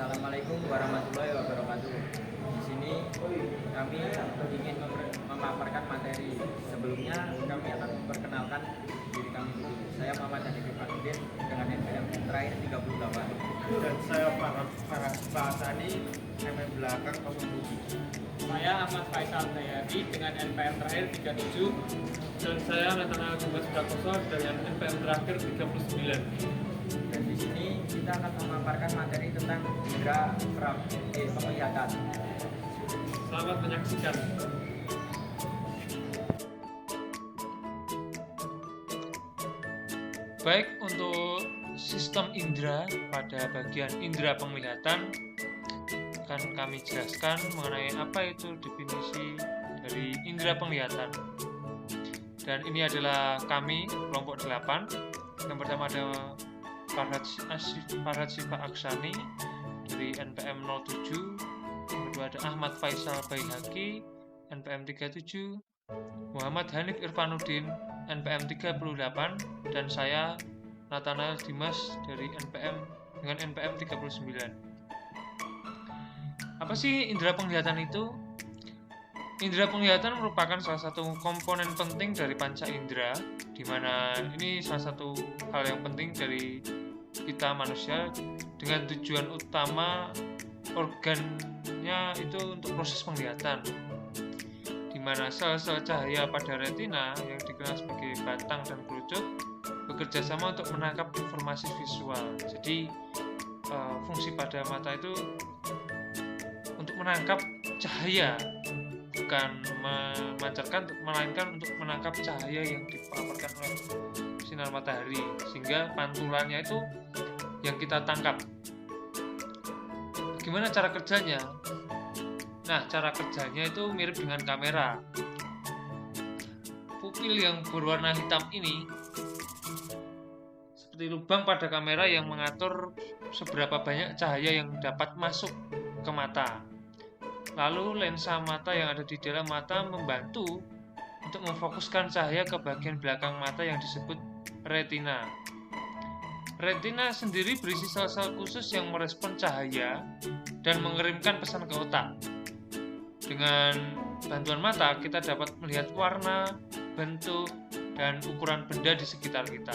Assalamualaikum warahmatullahi wabarakatuh. Di sini kami ingin memaparkan materi. Sebelumnya kami akan memperkenalkan diri kami dulu. Saya Muhammad Hanif Irfanuddin dengan NPM terakhir 38. Dan saya Pak Sani, MM belakang 07. Saya Ahmad Faisal Tayari dengan NPM terakhir 37. Dan saya Nathanael Gumbas Prakoso dengan NPM terakhir 39. Dan di sini kita akan memaparkan materi tentang indera penglihatan. Selamat menyaksikan. Baik, untuk sistem indera pada bagian indera penglihatan akan kami jelaskan mengenai apa itu definisi dari indera penglihatan. Dan ini adalah kami kelompok 8. Yang pertama ada Farhad Siva Aksani dari NPM 07. Yang kedua ada Ahmad Faisal Baihaqi NPM 37, Muhammad Hanif Irfanuddin NPM 38, dan saya Nathanael Dimas dari NPM dengan NPM 39. Apa sih indera penglihatan itu? Indera penglihatan merupakan salah satu komponen penting dari panca indera, di mana ini salah satu hal yang penting dari kita manusia dengan tujuan utama organnya itu untuk proses penglihatan, di mana sel-sel cahaya pada retina yang dikenal sebagai batang dan kerucut bekerja sama untuk menangkap informasi visual. Jadi fungsi pada mata itu untuk menangkap cahaya, bukan memancarkan, melainkan untuk menangkap cahaya yang dipaparkan oleh sinar matahari, sehingga pantulannya itu yang kita tangkap. Gimana cara kerjanya? Nah, cara kerjanya itu mirip dengan kamera. Pupil yang berwarna hitam ini seperti lubang pada kamera yang mengatur seberapa banyak cahaya yang dapat masuk ke mata. Lalu lensa mata yang ada di dalam mata membantu untuk memfokuskan cahaya ke bagian belakang mata yang disebut retina. Retina sendiri berisi sel-sel khusus yang merespon cahaya dan mengirimkan pesan ke otak. Dengan bantuan mata, kita dapat melihat warna, bentuk, dan ukuran benda di sekitar kita.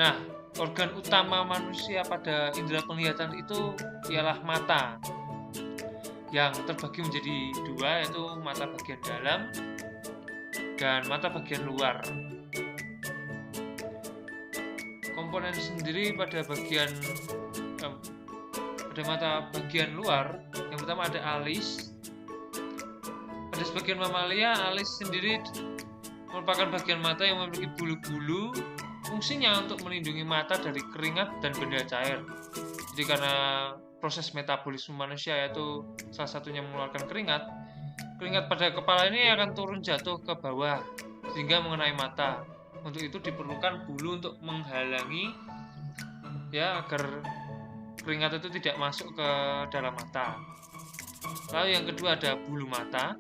Nah, organ utama manusia pada indera penglihatan itu ialah mata, yang terbagi menjadi dua, yaitu mata bagian dalam dan mata bagian luar. Komponen sendiri pada mata bagian luar, yang pertama ada alis. Pada sebagian mamalia, alis sendiri merupakan bagian mata yang memiliki bulu-bulu. Fungsinya untuk melindungi mata dari keringat dan benda cair. Jadi karena proses metabolisme manusia yaitu salah satunya mengeluarkan keringat pada kepala ini akan turun jatuh ke bawah sehingga mengenai mata. Untuk itu diperlukan bulu untuk menghalangi agar keringat itu tidak masuk ke dalam mata. Lalu yang kedua ada bulu mata.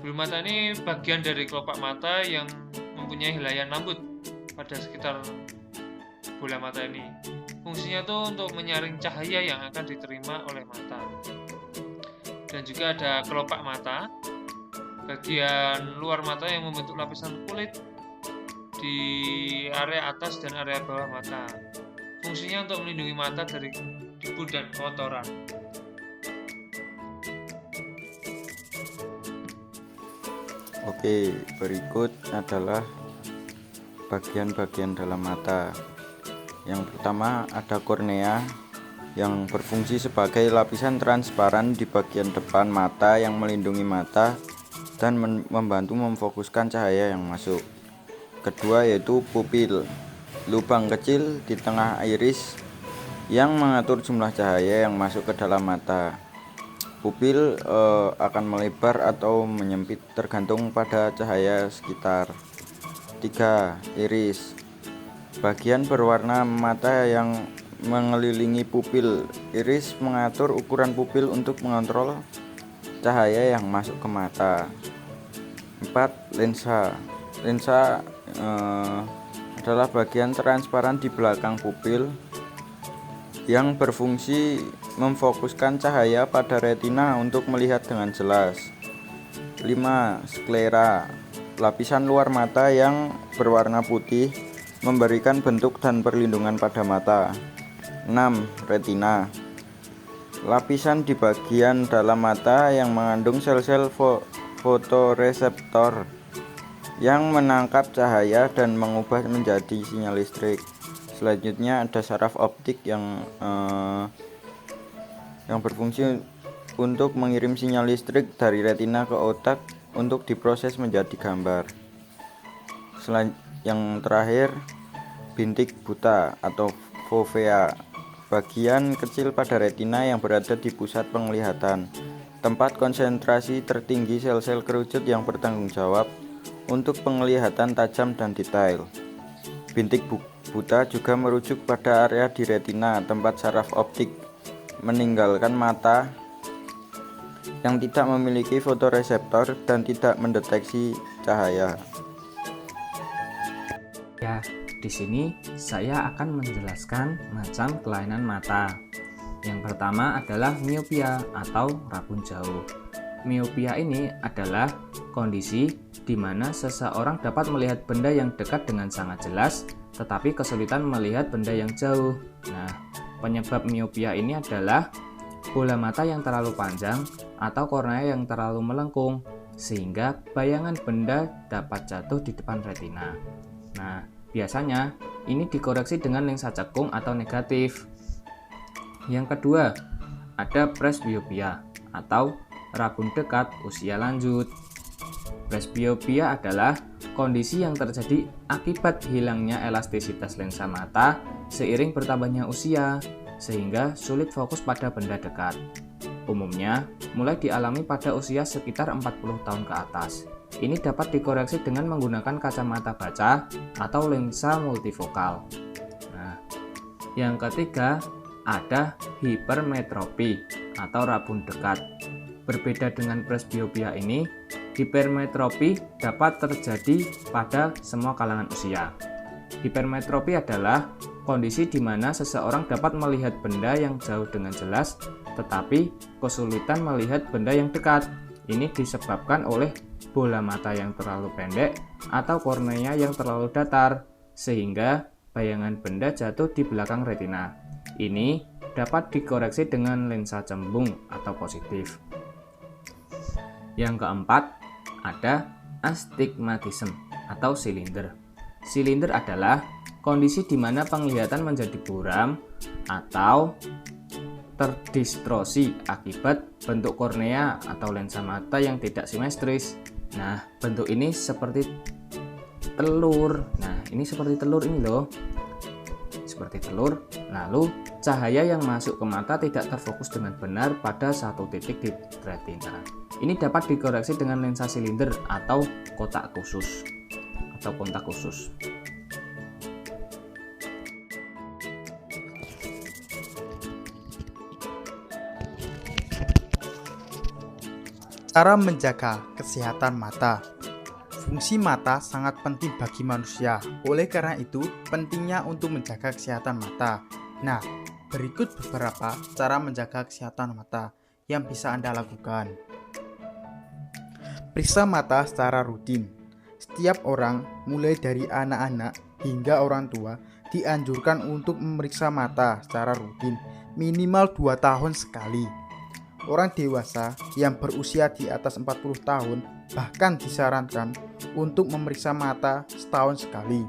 Bulu mata ini bagian dari kelopak mata yang mempunyai helaian rambut pada sekitar bola mata ini. Fungsinya itu untuk menyaring cahaya yang akan diterima oleh mata. Dan juga ada kelopak mata, bagian luar mata yang membentuk lapisan kulit di area atas dan area bawah mata. Fungsinya untuk melindungi mata dari debu dan kotoran. Oke, berikut adalah bagian-bagian dalam mata. Yang pertama ada kornea yang berfungsi sebagai lapisan transparan di bagian depan mata yang melindungi mata dan membantu memfokuskan cahaya yang masuk. Kedua yaitu pupil, lubang kecil di tengah iris yang mengatur jumlah cahaya yang masuk ke dalam mata. Pupil akan melebar atau menyempit tergantung pada cahaya sekitar. 3. Iris, bagian berwarna mata yang mengelilingi pupil. Iris mengatur ukuran pupil untuk mengontrol cahaya yang masuk ke mata. 4. Lensa. Lensa adalah bagian transparan di belakang pupil yang berfungsi memfokuskan cahaya pada retina untuk melihat dengan jelas. 5. Sklera, lapisan luar mata yang berwarna putih memberikan bentuk dan perlindungan pada mata. 6. Retina, lapisan di bagian dalam mata yang mengandung sel-sel fotoreseptor yang menangkap cahaya dan mengubah menjadi sinyal listrik. Selanjutnya ada saraf optik yang berfungsi untuk mengirim sinyal listrik dari retina ke otak untuk diproses menjadi gambar. Yang terakhir, bintik buta atau fovea, bagian kecil pada retina yang berada di pusat penglihatan, tempat konsentrasi tertinggi sel-sel kerucut yang bertanggung jawab untuk penglihatan tajam dan detail. Bintik buta juga merujuk pada area di retina tempat saraf optik meninggalkan mata yang tidak memiliki fotoreseptor dan tidak mendeteksi cahaya. Ya, di sini saya akan menjelaskan macam kelainan mata. Yang pertama adalah miopia atau rabun jauh. Miopia ini adalah kondisi di mana seseorang dapat melihat benda yang dekat dengan sangat jelas, tetapi kesulitan melihat benda yang jauh. Nah, penyebab miopia ini adalah bola mata yang terlalu panjang atau kornea yang terlalu melengkung, sehingga bayangan benda dapat jatuh di depan retina. Nah, biasanya ini dikoreksi dengan lensa cekung atau negatif. Yang kedua, ada presbiopia atau rabun dekat usia lanjut. Presbiopia adalah kondisi yang terjadi akibat hilangnya elastisitas lensa mata seiring bertambahnya usia, sehingga sulit fokus pada benda dekat. Umumnya, mulai dialami pada usia sekitar 40 tahun ke atas. Ini dapat dikoreksi dengan menggunakan kacamata baca atau lensa multifokal. Nah, yang ketiga ada hipermetropi atau rabun dekat. Berbeda dengan presbiopia ini, hipermetropi dapat terjadi pada semua kalangan usia. Hipermetropi adalah kondisi di mana seseorang dapat melihat benda yang jauh dengan jelas, tetapi kesulitan melihat benda yang dekat. Ini disebabkan oleh bola mata yang terlalu pendek atau kornea yang terlalu datar, sehingga bayangan benda jatuh di belakang retina. Ini dapat dikoreksi dengan lensa cembung atau positif. Yang keempat, ada astigmatisme atau silinder. Silinder adalah kondisi di mana penglihatan menjadi buram atau terdistorsi akibat bentuk kornea atau lensa mata yang tidak simetris. Nah, bentuk ini seperti telur. Nah, ini seperti telur ini loh. Seperti telur. Lalu, cahaya yang masuk ke mata tidak terfokus dengan benar pada satu titik di retina. Ini dapat dikoreksi dengan lensa silinder atau kotak khusus atau kontak khusus. Cara menjaga kesehatan mata. Fungsi mata sangat penting bagi manusia. Oleh karena itu, pentingnya untuk menjaga kesehatan mata. Nah, berikut beberapa cara menjaga kesehatan mata yang bisa Anda lakukan. Periksa mata secara rutin. Setiap orang, mulai dari anak-anak hingga orang tua, dianjurkan untuk memeriksa mata secara rutin, minimal 2 tahun sekali. Orang dewasa yang berusia di atas 40 tahun bahkan disarankan untuk memeriksa mata setahun sekali.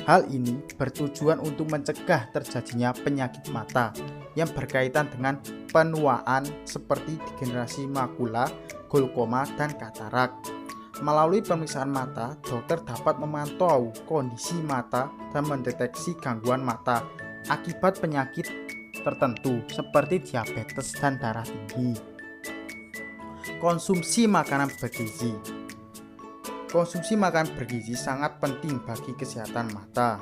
Hal ini bertujuan untuk mencegah terjadinya penyakit mata yang berkaitan dengan penuaan seperti degenerasi makula, glaukoma, dan katarak. Melalui pemeriksaan mata, dokter dapat memantau kondisi mata dan mendeteksi gangguan mata akibat penyakit tertentu seperti diabetes dan darah tinggi. Konsumsi makanan bergizi. Konsumsi makanan bergizi sangat penting bagi kesehatan mata.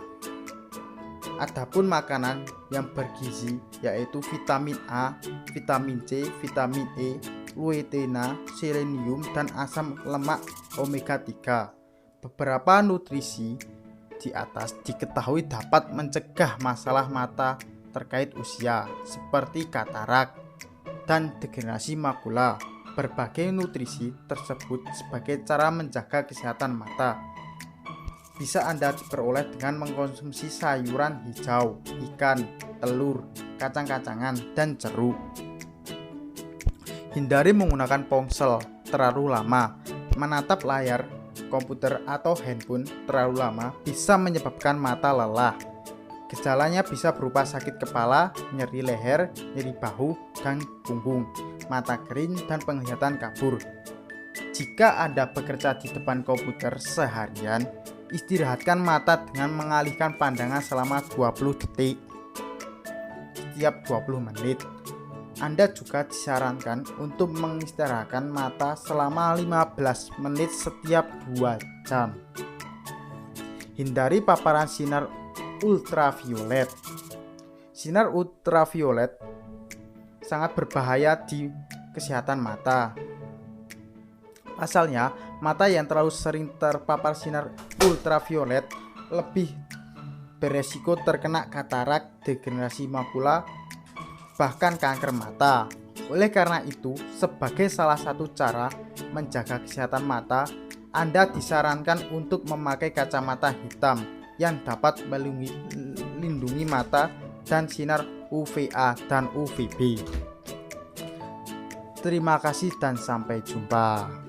Adapun makanan yang bergizi yaitu vitamin A, vitamin C, vitamin E, luteina, selenium, dan asam lemak omega 3. Beberapa nutrisi di atas diketahui dapat mencegah masalah mata terkait usia seperti katarak dan degenerasi makula. Berbagai nutrisi tersebut sebagai cara menjaga kesehatan mata bisa Anda diperoleh dengan mengkonsumsi sayuran hijau, ikan, telur, kacang-kacangan, dan jeruk. Hindari menggunakan ponsel terlalu lama. Menatap layar komputer atau handphone terlalu lama bisa menyebabkan mata lelah. Gejalanya bisa berupa sakit kepala, nyeri leher, nyeri bahu dan punggung, mata kering, dan penglihatan kabur. Jika Anda bekerja di depan komputer seharian, istirahatkan mata dengan mengalihkan pandangan selama 20 detik setiap 20 menit. Anda juga disarankan untuk mengistirahatkan mata selama 15 menit setiap 2 jam. Hindari paparan sinar ultraviolet. Sinar ultraviolet sangat berbahaya di kesehatan mata. Pasalnya, mata yang terlalu sering terpapar sinar ultraviolet lebih beresiko terkena katarak, degenerasi makula, bahkan kanker mata. Oleh karena itu, sebagai salah satu cara menjaga kesehatan mata, Anda disarankan untuk memakai kacamata hitam yang dapat melindungi mata dan sinar UVA dan UVB. Terima kasih dan sampai jumpa.